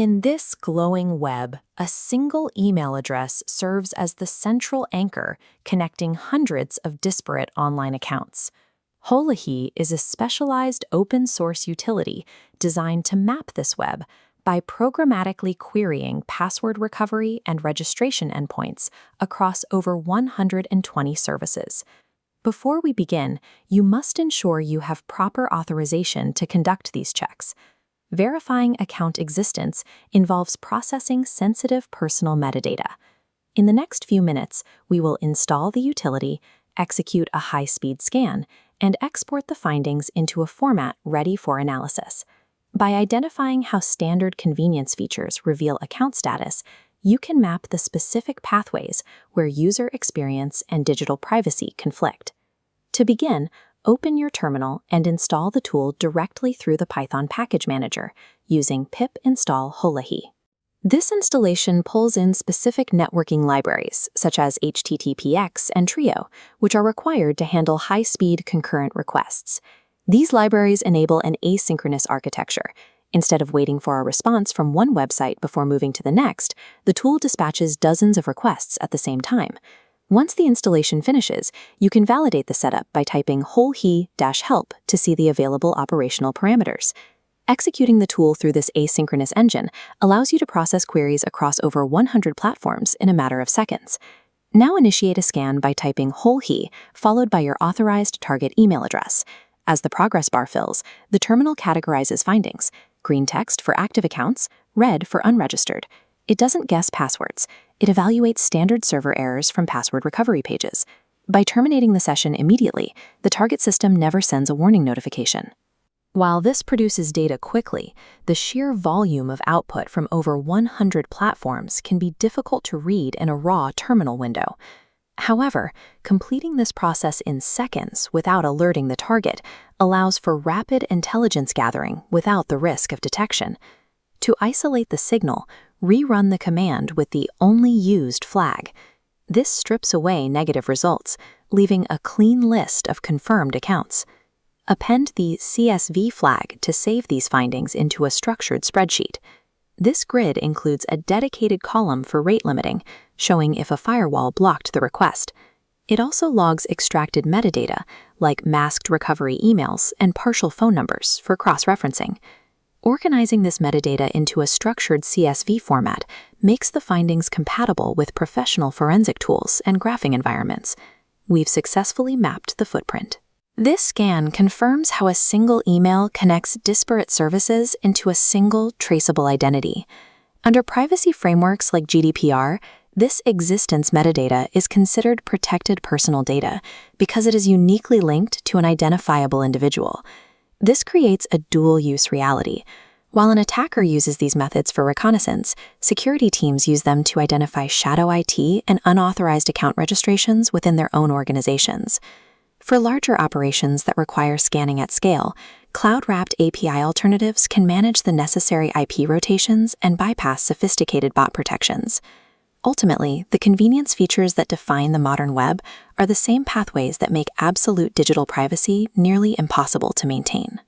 In this glowing web, a single email address serves as the central anchor connecting hundreds of disparate online accounts. Holehe is a specialized open-source utility designed to map this web by programmatically querying password recovery and registration endpoints across over 120 services. Before we begin, you must ensure you have proper authorization to conduct these checks. Verifying account existence involves processing sensitive personal metadata. In the next few minutes, we will install the utility, execute a high-speed scan, and export the findings into a format ready for analysis. By identifying how standard convenience features reveal account status, you can map the specific pathways where user experience and digital privacy conflict. To begin, open your terminal and install the tool directly through the Python package manager using pip install Holehe. This installation pulls in specific networking libraries, such as HTTPX and Trio, which are required to handle high-speed concurrent requests. These libraries enable an asynchronous architecture. Instead of waiting for a response from one website before moving to the next, the tool dispatches dozens of requests at the same time. Once the installation finishes, you can validate the setup by typing holehe-help to see the available operational parameters. Executing the tool through this asynchronous engine allows you to process queries across over 100 platforms in a matter of seconds. Now initiate a scan by typing Holehe followed by your authorized target email address. As the progress bar fills, the terminal categorizes findings: green text for active accounts, red for unregistered. It doesn't guess passwords. It evaluates standard server errors from password recovery pages. By terminating the session immediately, the target system never sends a warning notification. While this produces data quickly, the sheer volume of output from over 100 platforms can be difficult to read in a raw terminal window. However, completing this process in seconds without alerting the target allows for rapid intelligence gathering without the risk of detection. To isolate the signal, rerun the command with the only used flag. This strips away negative results, leaving a clean list of confirmed accounts. Append the CSV flag to save these findings into a structured spreadsheet. This grid includes a dedicated column for rate limiting, showing if a firewall blocked the request. It also logs extracted metadata, like masked recovery emails and partial phone numbers, for cross-referencing. Organizing this metadata into a structured CSV format makes the findings compatible with professional forensic tools and graphing environments. We've successfully mapped the footprint. This scan confirms how a single email connects disparate services into a single traceable identity. Under privacy frameworks like GDPR, this existence metadata is considered protected personal data because it is uniquely linked to an identifiable individual. This creates a dual-use reality. While an attacker uses these methods for reconnaissance, security teams use them to identify shadow IT and unauthorized account registrations within their own organizations. For larger operations that require scanning at scale, cloud-wrapped API alternatives can manage the necessary IP rotations and bypass sophisticated bot protections. Ultimately, the convenience features that define the modern web are the same pathways that make absolute digital privacy nearly impossible to maintain.